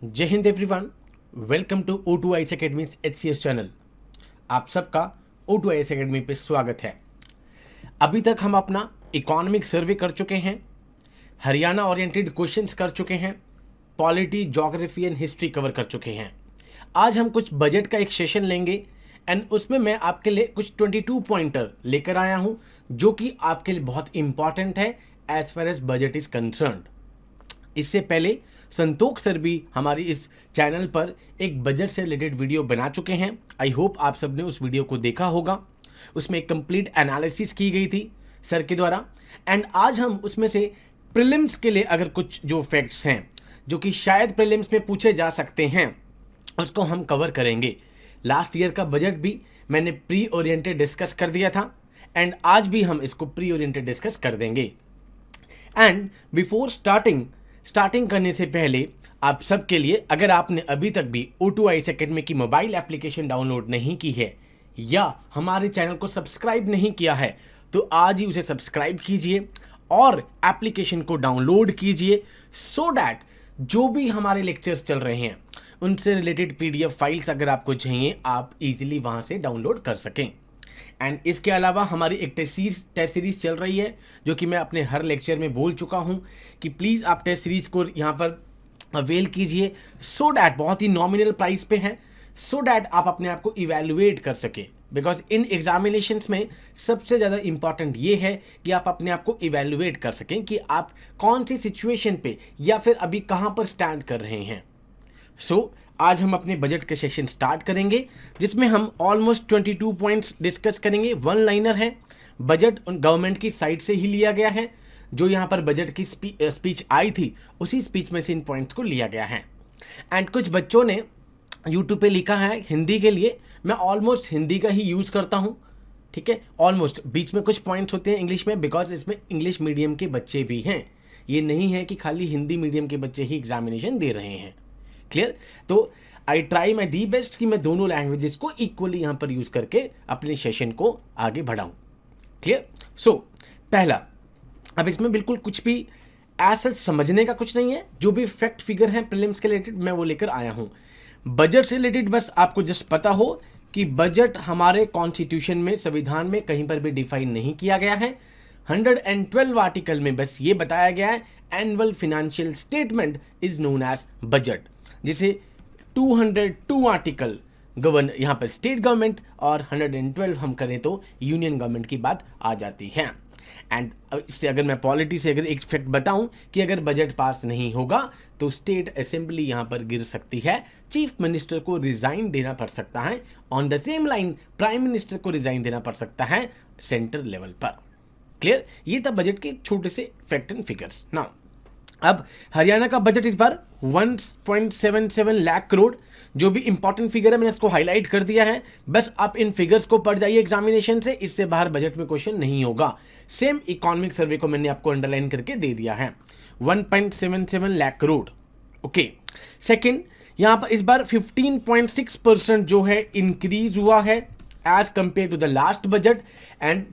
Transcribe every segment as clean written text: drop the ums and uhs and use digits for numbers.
जय हिंद everyone, welcome to O2IS academy's HCS channel. आप सबका O2IS अकेडमी पे स्वागत है। अभी तक हम अपना इकोनॉमिक सर्वे कर चुके हैं, हरियाणा ओरिएंटेड क्वेश्चंस कर चुके हैं, polity, geography and history cover कर चुके हैं। आज हम कुछ बजट का एक सेशन लेंगे एंड उसमें मैं आपके लिए कुछ 22 पॉइंटर लेकर आया हूं जो कि आपके लिए बहुत इंपॉर्टेंट है as far as budget is concerned. इससे पहले संतोष सर भी हमारी इस चैनल पर एक बजट से रिलेटेड वीडियो बना चुके हैं। आई होप आप सबने उस वीडियो को देखा होगा। उसमें एक कंप्लीट एनालिसिस की गई थी सर के द्वारा एंड आज हम उसमें से प्रीलिम्स के लिए अगर कुछ जो फैक्ट्स हैं जो कि शायद प्रीलिम्स में पूछे जा सकते हैं उसको हम कवर करेंगे। लास्ट ईयर का बजट भी मैंने प्री ओरिएंटेड डिस्कस कर दिया था एंड आज भी हम इसको प्री ओरिएंटेड डिस्कस कर देंगे। एंड बिफोर स्टार्टिंग करने से पहले आप सबके लिए, अगर आपने अभी तक भी O2IS अकेडमी की मोबाइल एप्लीकेशन डाउनलोड नहीं की है या हमारे चैनल को सब्सक्राइब नहीं किया है तो आज ही उसे सब्सक्राइब कीजिए और एप्लीकेशन को डाउनलोड कीजिए सो डैट जो भी हमारे लेक्चर्स चल रहे हैं उनसे रिलेटेड PDF फाइल्स अगर आपको चाहिए आप इजीली वहां से डाउनलोड कर सकें। एंड इसके अलावा हमारी एक टेस्ट सीरीज चल रही है जो कि मैं अपने हर लेक्चर में बोल चुका हूं कि प्लीज़ आप टेस्ट सीरीज को यहाँ पर अवेल कीजिए सो डैट, बहुत ही नॉमिनल प्राइस पे है, सो डैट आप अपने आप को इवेलुएट कर सके। बिकॉज इन एग्जामिनेशंस में सबसे ज़्यादा इंपॉर्टेंट ये है कि आप अपने आप को इवेलुएट कर सकें कि आप कौन सी सिचुएशन पे या फिर अभी कहाँ पर स्टैंड कर रहे हैं। सो आज हम अपने बजट के सेशन स्टार्ट करेंगे जिसमें हम ऑलमोस्ट 22 पॉइंट्स डिस्कस करेंगे। वन लाइनर है, बजट गवर्नमेंट की साइड से ही लिया गया है। जो यहाँ पर बजट की स्पीच आई थी उसी स्पीच में से इन पॉइंट्स को लिया गया है। एंड कुछ बच्चों ने यूट्यूब पे लिखा है हिंदी के लिए, मैं ऑलमोस्ट हिंदी का ही यूज़ करता हूँ, ठीक है। ऑलमोस्ट बीच में कुछ पॉइंट्स होते हैं इंग्लिश में बिकॉज इसमें इंग्लिश मीडियम के बच्चे भी हैं। ये नहीं है कि खाली हिंदी मीडियम के बच्चे ही एग्जामिनेशन दे रहे हैं। क्लियर? तो I try my the best कि मैं दोनों लैंग्वेजेस को इक्वली यहाँ पर यूज़ करके अपने सेशन को आगे बढ़ाऊँ। क्लियर? सो पहला, अब इसमें बिल्कुल कुछ भी ऐसा समझने का कुछ नहीं है, जो भी फैक्ट फिगर हैं प्रीलिम्स के रिलेटेड मैं वो लेकर आया हूँ। बजट से रिलेटेड बस आपको जस्ट पता हो कि बजट हमारे कॉन्स्टिट्यूशन में, संविधान में कहीं पर भी डिफाइन नहीं किया गया है। 112 आर्टिकल में बस ये बताया गया है annual financial statement is known as budget, जिसे 202 आर्टिकल गवर्न यहाँ पर स्टेट गवर्नमेंट और 112 हम करें तो यूनियन गवर्नमेंट की बात आ जाती है। एंड इससे अगर मैं पॉलिटी से अगर एक फैक्ट बताऊं कि अगर बजट पास नहीं होगा तो स्टेट असेंबली यहाँ पर गिर सकती है, चीफ मिनिस्टर को रिजाइन देना पड़ सकता है, on the same line prime minister को रिजाइन देना पड़ सकता है सेंटर लेवल पर। क्लियर? ये था बजट के छोटे से फैक्ट एंड फिगर्स। नाउ अब हरियाणा का बजट इस बार 1.77 लाख करोड़, जो भी इंपॉर्टेंट फिगर है मैंने इसको हाईलाइट कर दिया है। बस आप इन फिगर्स को पढ़ जाइए एग्जामिनेशन से, इससे बाहर बजट में क्वेश्चन नहीं होगा। सेम इकोनॉमिक सर्वे को मैंने आपको अंडरलाइन करके दे दिया है, 1.77 लाख करोड़। ओके, सेकंड, यहां पर इस बार 15.6% जो है इंक्रीज हुआ है as compare to the last budget. And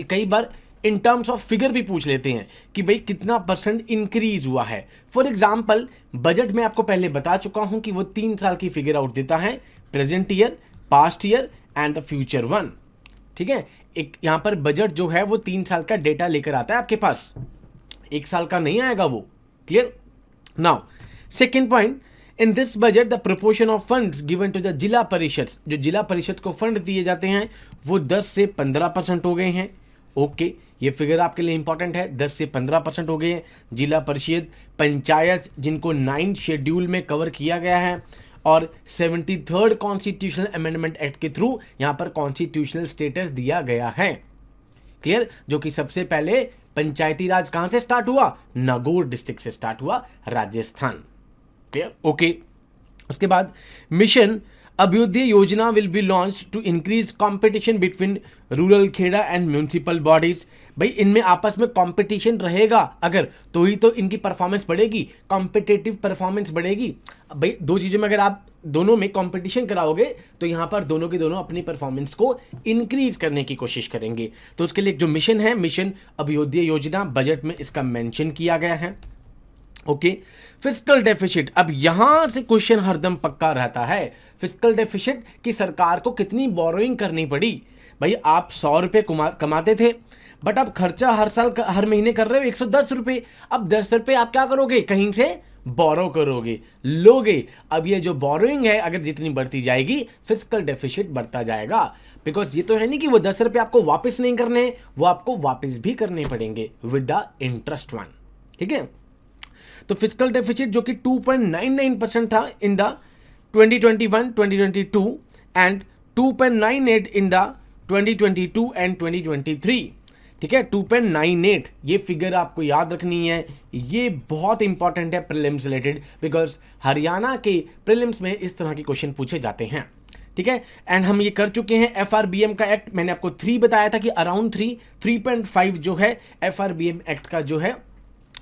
कई बार इन टर्म्स ऑफ फिगर भी पूछ लेते हैं कि भाई कितना परसेंट इंक्रीज हुआ है। फॉर एग्जाम्पल, बजट में आपको पहले बता चुका हूं कि वो 3 साल की फिगर आउट देता है, present year, past year and the future one. ठीक है, एक यहां पर बजट जो है वो 3 साल का डेटा लेकर आता है आपके पास, 1 साल का नहीं आएगा वो। Clear? Now second point, in this budget the proportion of funds given to the Zila Parishad, जो जिला परिषद को फंड दिए जाते हैं वो 10 से 15% हो गए हैं। ओके, ये फिगर आपके लिए इंपॉर्टेंट है, 10 से 15% हो गए हैं। जिला परिषद, पंचायत जिनको 9th शेड्यूल में कवर किया गया है और 73rd कॉन्स्टिट्यूशनल अमेंडमेंट एक्ट के थ्रू यहाँ पर कॉन्स्टिट्यूशनल स्टेटस दिया गया है। क्लियर? जो कि सबसे पहले पंचायती राज कहां से स्टार्ट हुआ? नागौर डिस्ट्रिक्ट से स्टार्ट हुआ, राजस्थान। क्लियर? ओके, उसके बाद mission Abhyuday Yojana will be launch to increase competition between rural खेड़ा एंड म्यूनिसिपल बॉडीज। भाई इनमें आपस में कंपटीशन रहेगा अगर, तो ही तो इनकी परफॉर्मेंस बढ़ेगी, कॉम्पिटिटिव परफॉर्मेंस बढ़ेगी। भाई दो चीज़ों में अगर आप दोनों में कंपटीशन कराओगे तो यहाँ पर दोनों के दोनों अपनी परफॉर्मेंस को इंक्रीज करने की कोशिश करेंगे। तो उसके लिए जो मिशन है, मिशन अभ्युदय योजना, बजट में इसका मेंशन किया गया है। ओके, फिस्कल डेफिसिट, अब यहां से क्वेश्चन हरदम पक्का रहता है। फिस्कल डेफिसिट कि सरकार को कितनी बोरोइंग करनी पड़ी। भाई आप 100 रुपये कमाते थे, बट आप खर्चा हर साल हर महीने कर रहे हो 110 रुपये। अब 10 रुपये आप क्या करोगे, कहीं से बोरो करोगे, लोगे। अब ये जो बोरोइंग है अगर जितनी बढ़ती जाएगी, फिस्कल डेफिसिट बढ़ता जाएगा। बिकॉज ये तो है नहीं कि वो 10 रुपये आपको वापस नहीं करने, वो आपको वापस भी करने पड़ेंगे विद द इंटरेस्ट वन। ठीक है, तो फिस्कल डेफिसिट जो कि 2.99% था in the 2021-2022 and 2.98 in the 2022 and 2023। ठीक है, 2.98 ये फिगर आपको याद रखनी है, ये बहुत इंपॉर्टेंट है प्रीलिम्स रिलेटेड, बिकॉज हरियाणा के प्रीलिम्स में इस तरह के क्वेश्चन पूछे जाते हैं। ठीक है, एंड हम ये कर चुके हैं। FRBM का एक्ट मैंने आपको 3 बताया था कि अराउंड 3.5 जो है FRBM एक्ट का जो है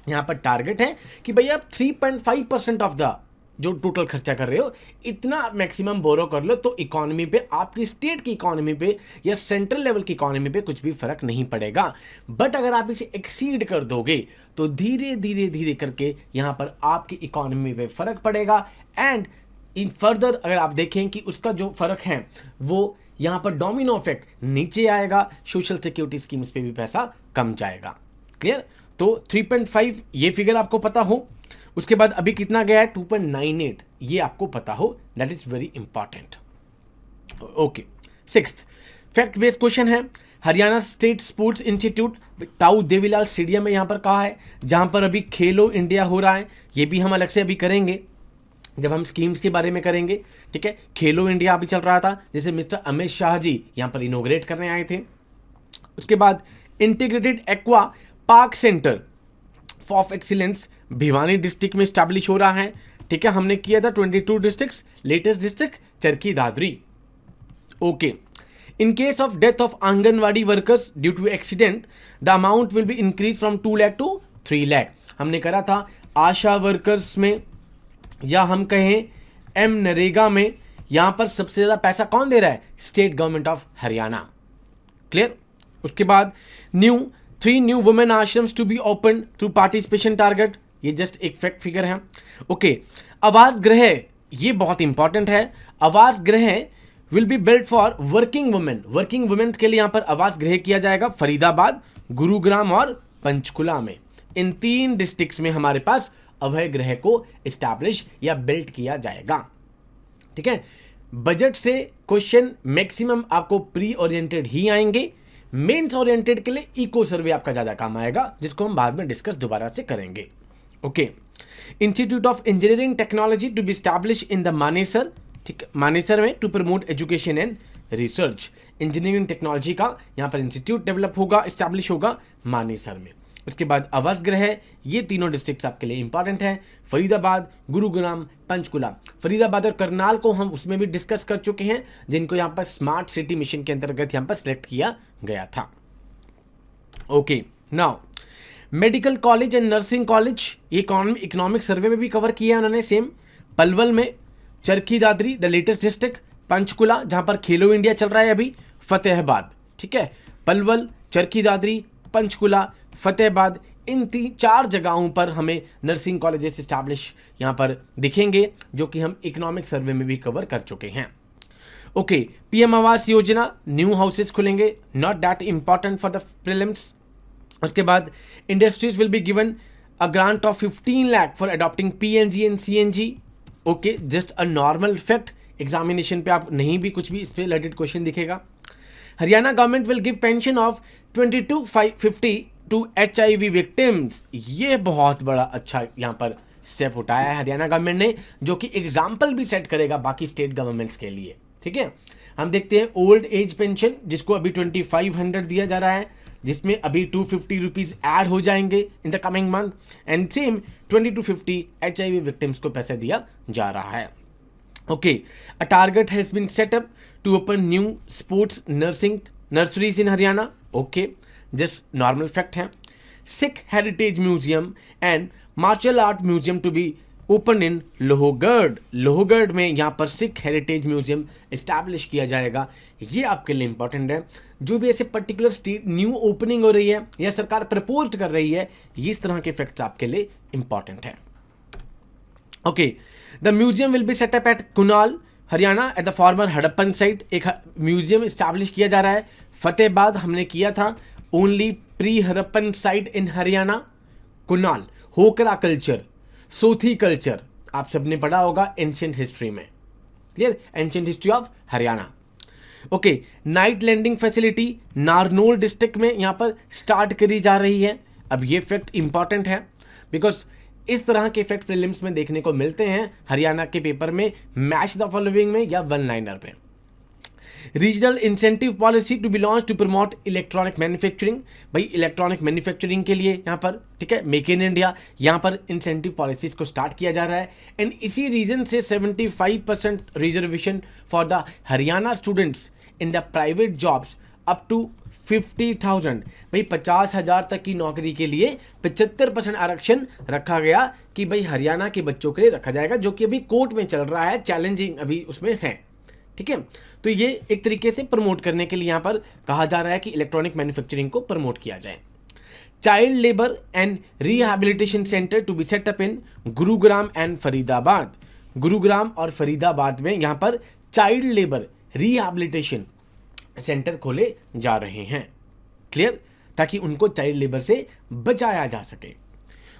यहाँ पर टारगेट है कि भाई आप 3.5% ऑफ द जो टोटल खर्चा कर रहे हो इतना मैक्सिमम बोरो कर लो, तो इकोनॉमी पे, आपकी स्टेट की इकोनॉमी पे या सेंट्रल लेवल की इकोनॉमी पे कुछ भी फर्क नहीं पड़ेगा। बट अगर आप इसे एक्सीड कर दोगे तो धीरे धीरे धीरे करके यहाँ पर आपकी इकोनॉमी पे फर्क पड़ेगा। एंड इन फर्दर अगर आप देखें कि उसका जो फर्क है वो यहाँ पर डोमिनो इफेक्ट नीचे आएगा, सोशल सिक्योरिटी स्कीम्स पे भी पैसा कम जाएगा। क्लियर, तो 3.5 ये फिगर आपको पता हो, उसके बाद अभी कितना गया है 2.98 ये आपको पता हो, that is very important. Okay, 6th fact based question है। हरियाणा स्टेट स्पोर्ट्स इंस्टीट्यूट ताऊ देवीलाल स्टेडियम में यहाँ पर कहा है, जहां पर अभी खेलो इंडिया हो रहा है। ये भी हम अलग से अभी करेंगे जब हम स्कीम्स के बारे में करेंगे। ठीक है, खेलो इंडिया अभी चल रहा था, जैसे मिस्टर अमित शाह जी यहाँ पर इनोग्रेट करने आए थे। उसके बाद integrated aqua park centre of excellence Bhiwani district में स्टैब्लिश हो रहा है। ठीक है, हमने किया था 22 districts, latest district Charkhi Dadri. Okay, in case of death of Anganwadi workers due to accident the amount will be increase from 2 lakh to 3 lakh. हमने करा था आशा वर्कर्स में या हम कहें एम नरेगा में, यहां पर सबसे ज्यादा पैसा कौन दे रहा है, state government of Haryana. Clear, उसके बाद 3 new women ashrams to be open through participation target, ये जस्ट एक फैक्ट फिगर है। ओके, आवास गृह, ये बहुत इंपॉर्टेंट है। आवास गृह will be built for working women, working women के लिए यहां पर आवास गृह किया जाएगा फरीदाबाद, गुरुग्राम और पंचकुला में। इन 3 डिस्ट्रिक्ट्स में हमारे पास अभय गृह को इस्टेब्लिश या बिल्ट किया जाएगा। ठीक है, बजट से क्वेश्चन मैक्सिमम आपको प्री ओरिएंटेड ही आएंगे, मेंस ओरिएंटेड के लिए इको सर्वे आपका ज्यादा काम आएगा, जिसको हम बाद में डिस्कस दोबारा से करेंगे। Okay, institute of engineering technology to be establish in the Manesar. ठीक है, मानेसर में to promote education and research, engineering technology का यहाँ पर इंस्टीट्यूट डेवलप होगा, स्टैब्लिश होगा मानेसर में। उसके बाद आवास गृह, ये तीनों डिस्ट्रिक्ट्स आपके लिए इंपॉर्टेंट हैं, फरीदाबाद, गुरुग्राम, पंचकुला। फरीदाबाद और करनाल को हम उसमें भी डिस्कस कर चुके हैं, जिनको यहाँ पर स्मार्ट सिटी मिशन के अंतर्गत यहाँ पर सिलेक्ट किया गया था। Okay, now medical college and nursing college, ये इकोनॉमिक सर्वे में भी कवर किया है उन्होंने सेम। पलवल में, Charkhi Dadri the latest district, Panchkula जहां पर खेलो इंडिया चल रहा है अभी, फतेहाबाद। ठीक है, पलवल, चरखी दादरी, पंचकुला, फतेहाबाद, इन 4 जगहों पर हमें नर्सिंग कॉलेजेस स्टैब्लिश यहाँ पर दिखेंगे, जो कि हम इकोनॉमिक सर्वे में भी कवर कर चुके हैं। Okay, PM Awas Yojana, new houses खुलेंगे, not that important for the prelims. उसके बाद industries will be given a grant of 15 lakh for adopting PNG and CNG. Okay, just a normal fact, examination पे आप नहीं भी कुछ भी इस पे रिलेटेड क्वेश्चन दिखेगा। Haryana government will give pension of 2250 to HIV victims, ये बहुत बड़ा अच्छा यहाँ पर स्टेप उठाया है हरियाणा गवर्नमेंट ने, जो कि एग्जाम्पल भी सेट करेगा बाकी स्टेट गवर्नमेंट्स के लिए। ठीक है, हम देखते हैं ओल्ड एज पेंशन, जिसको अभी 2500 दिया जा रहा है, जिसमें अभी 250 रुपीज ऐड हो जाएंगे in the coming month, and same 2250 HIV victims को पैसा दिया जा रहा है। Okay, a target has been set up to open new sports nursing nurseries in Haryana. Okay, just normal fact है। Sikh heritage museum and martial art museum to be open in Lohgarh, Lohgarh में यहाँ पर सिख हेरिटेज म्यूजियम इस्टेब्लिश किया जाएगा। ये आपके लिए important है, जो भी ऐसे पर्टिकुलर स्टेट न्यू ओपनिंग हो रही है या सरकार प्रपोज कर रही है, ये इस तरह के फैक्ट्स आपके लिए इंपॉर्टेंट है। Okay, the museum will be set up at Kunal Haryana at the former Harappan site. एक म्यूजियम इस्टेब्लिश किया जा रहा है फतेहाबाद, हमने किया था only pre Harappan site in Haryana. Kunal, Hokra culture, Sothi culture, आप सबने पढ़ा होगा एंशिएंट हिस्ट्री में। Clear, ancient history of Haryana. Okay, night landing facility Narnaul district में यहां पर स्टार्ट करी जा रही है। अब ये फैक्ट इंपॉर्टेंट है बिकॉज इस तरह के फैक्ट प्रीलिम्स में देखने को मिलते हैं हरियाणा के पेपर में, मैच द फॉलोइंग में या वन लाइनर पे। Regional incentive policy to be launch to promote electronic manufacturing. भाई इलेक्ट्रॉनिक मैन्युफैक्चरिंग के लिए यहाँ पर, ठीक है, मेक इन इंडिया, यहाँ पर इंसेंटिव पॉलिसीज को स्टार्ट किया जा रहा है। एंड इसी रीजन से 75% reservation for the Haryana students in the private jobs up to 50,000। भाई 50,000 तक की नौकरी के लिए 75% आरक्षण रखा गया कि भाई हरियाणा के बच्चों के लिए रखा जाएगा, जो कि अभी कोर्ट में चल रहा है, चैलेंजिंग अभी उसमें है। ठीक है, तो ये एक तरीके से प्रमोट करने के लिए यहाँ पर कहा जा रहा है कि इलेक्ट्रॉनिक मैन्युफैक्चरिंग को प्रमोट किया जाए। Child labour and rehabilitation centre to be set up in Gurugram and Faridabad. Gurugram और फरीदाबाद में यहाँ पर चाइल्ड लेबर रिहैबिलिटेशन सेंटर खोले जा रहे हैं। क्लियर, ताकि उनको चाइल्ड लेबर से बचाया जा सके।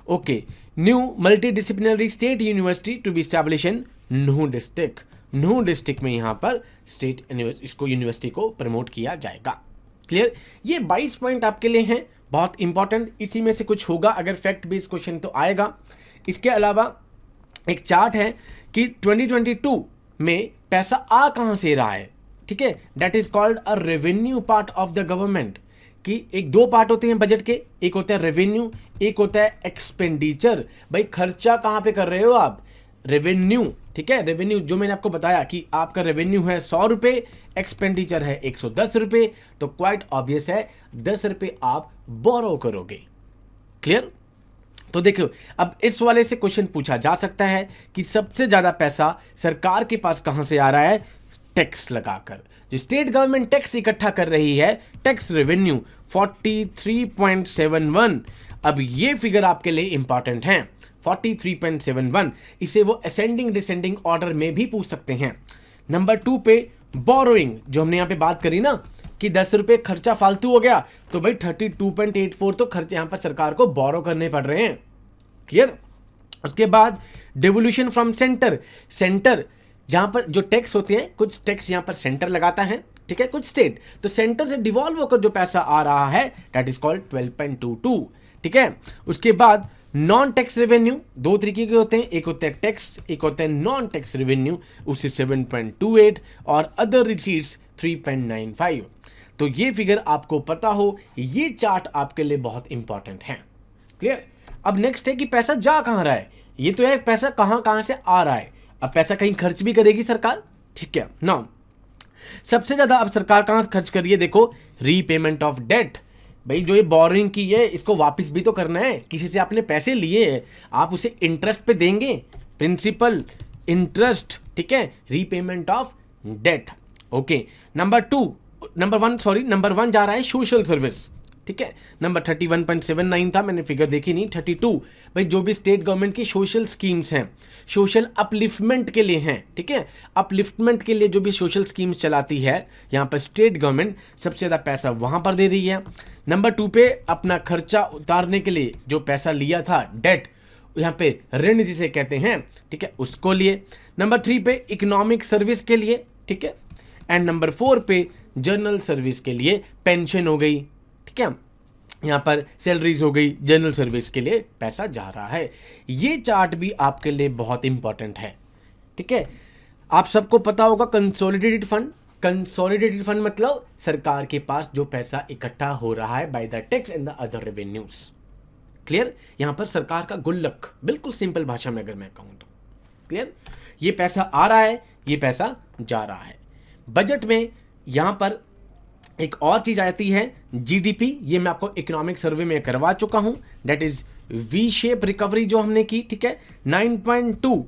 Okay, new multi disciplinary state university to be establish in Nuh district. Nuh district में यहाँ पर स्टेट इसको यूनिवर्सिटी को प्रमोट किया जाएगा। क्लियर, ये 22 पॉइंट आपके लिए हैं, बहुत इंपॉर्टेंट। इसी में से कुछ होगा अगर फैक्ट बेस्ड क्वेश्चन तो आएगा। इसके अलावा एक चार्ट है कि 2022 में पैसा आ कहाँ से रहा है। ठीक है, that is called a revenue part of the government. कि एक दो पार्ट होते हैं बजट के, एक होता है रेवेन्यू, एक होता है एक्सपेंडिचर। भाई खर्चा कहाँ पे कर रहे हो आप, रेवेन्यू। ठीक है, रेवेन्यू जो मैंने आपको बताया कि आपका रेवेन्यू है 100 रुपये, एक्सपेंडिचर है 110 रुपये, तो क्वाइट ऑब्वियस है 10 रुपये आप बोरो करोगे। क्लियर, तो देखो अब इस वाले से क्वेश्चन पूछा जा सकता है कि सबसे ज्यादा पैसा सरकार के पास कहां से आ रहा है, टैक्स लगाकर। जो स्टेट गवर्नमेंट टैक्स इकट्ठा कर रही है, टैक्स रेवेन्यू 43.71। अब ये फिगर आपके लिए इंपॉर्टेंट है, 43.71। इसे वो असेंडिंग डिसेंडिंग ऑर्डर में भी पूछ सकते हैं। नंबर 2 पे बोरोइंग, जो हमने यहां पे बात करी ना कि 10 रुपए खर्चा फालतू हो गया, तो भाई 32.84 तो खर्चे यहां पर सरकार को बोरो करने पड़ रहे हैं। क्लियर, उसके बाद डेवोल्यूशन फ्रॉम सेंटर। सेंटर जहां पर जो टैक्स होते हैं, कुछ टैक्स यहां पर सेंटर लगाता है, ठीक है, कुछ स्टेट, तो सेंटर से डिवॉल्व होकर जो पैसा आ रहा है दैट इज कॉल्ड 12.22। ठीक है, उसके बाद नॉन टैक्स रेवेन्यू दो तरीके के होते हैं, एक होता है टैक्स, एक होता है नॉन टैक्स रेवेन्यू, उससे 7.28 और अदर रिसीट्स 3.95। तो ये फिगर आपको पता हो, ये चार्ट आपके लिए बहुत इंपॉर्टेंट है। क्लियर, अब नेक्स्ट है कि पैसा जा कहां रहा है। ये तो है पैसा कहां से आ रहा है, अब पैसा कहीं खर्च भी करेगी सरकार। ठीक है ना, सबसे ज्यादा अब सरकार कहां खर्च कर रही है, देखो रीपेमेंट ऑफ डेट। भाई जो ये बोरिंग की है इसको वापस भी तो करना है, किसी से आपने पैसे लिए हैं, आप उसे इंटरेस्ट पे देंगे, प्रिंसिपल इंटरेस्ट। ठीक है, repayment of debt. Okay, number 1 जा रहा है सोशल सर्विस। ठीक है, नंबर 31.79 था, मैंने फिगर देखी नहीं, 32। भाई जो भी स्टेट गवर्नमेंट की सोशल स्कीम्स हैं, सोशल अपलिफ्टमेंट के लिए हैं। ठीक है, अपलिफ्टमेंट के लिए जो भी सोशल स्कीम्स चलाती है यहाँ पर स्टेट गवर्नमेंट, सबसे ज़्यादा पैसा वहाँ पर दे रही है। नंबर 2 पे अपना खर्चा उतारने के लिए जो पैसा लिया था, डेट, यहाँ पे ऋण जिसे कहते हैं, ठीक है, उसको लिए। नंबर 3 पे इकोनॉमिक सर्विस के लिए। ठीक है, एंड नंबर 4 पे जनरल सर्विस के लिए, पेंशन हो गई, ठीक है, यहाँ पर सैलरीज हो गई, जनरल सर्विस के लिए पैसा जा रहा है। ये चार्ट भी आपके लिए बहुत इंपॉर्टेंट है। ठीक है, आप सबको पता होगा कंसोलिडेटेड फंड। कंसोलिडेटेड फंड मतलब सरकार के पास जो पैसा इकट्ठा हो रहा है by the tax and the other revenues. Clear, यहां पर सरकार का गुल्लक, बिल्कुल सिंपल भाषा में अगर मैं कहूं तो। क्लियर, ये पैसा आ रहा है, ये पैसा जा रहा है। बजट में यहां पर एक और चीज आती है जीडीपी, ये मैं आपको इकोनॉमिक सर्वे में करवा चुका हूं, that is V shape recovery जो हमने की। ठीक है, 9.2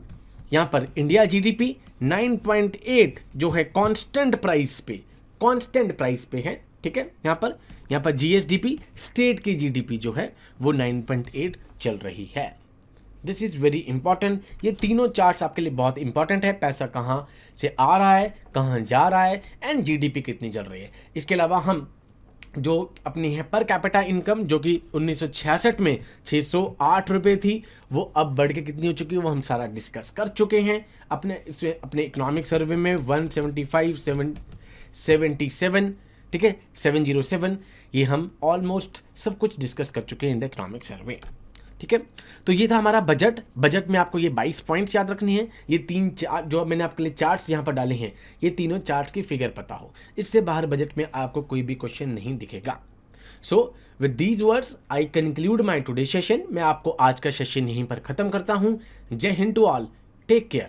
यहां पर इंडिया जीडीपी, 9.8 जो है कांस्टेंट प्राइस पे है। ठीक है, यहां पर जीएसडीपी, स्टेट की जीडीपी जो है वो 9.8 चल रही है। This is very important. ये तीनों चार्ट्स आपके लिए बहुत इंपॉर्टेंट है। पैसा कहाँ से आ रहा है, कहाँ जा रहा है, एंड जीडीपी कितनी चल रही है। इसके अलावा हम जो अपनी है पर कैपिटा इनकम, जो कि 1966 में 608 रुपये थी, वो अब बढ़ के कितनी हो चुकी है वो हम सारा डिस्कस कर चुके हैं अपने इसमें, अपने इकोनॉमिक सर्वे में 175 777, ठीक है, 707, ये हम ऑलमोस्ट सब कुछ डिस्कस कर चुके हैं इन द इकोनॉमिक सर्वे। ठीक है, तो ये था हमारा बजट। बजट में आपको ये 22 पॉइंट्स याद रखनी है। ये तीन चार्ट जो मैंने आपके लिए चार्ट्स यहाँ पर डाले हैं, ये तीनों चार्ट्स की फिगर पता हो, इससे बाहर बजट में आपको कोई भी क्वेश्चन नहीं दिखेगा। So with these words I conclude my today session. मैं आपको आज का सेशन यहीं पर ख़त्म करता हूँ। जय हिंद टू ऑल, टेक केयर।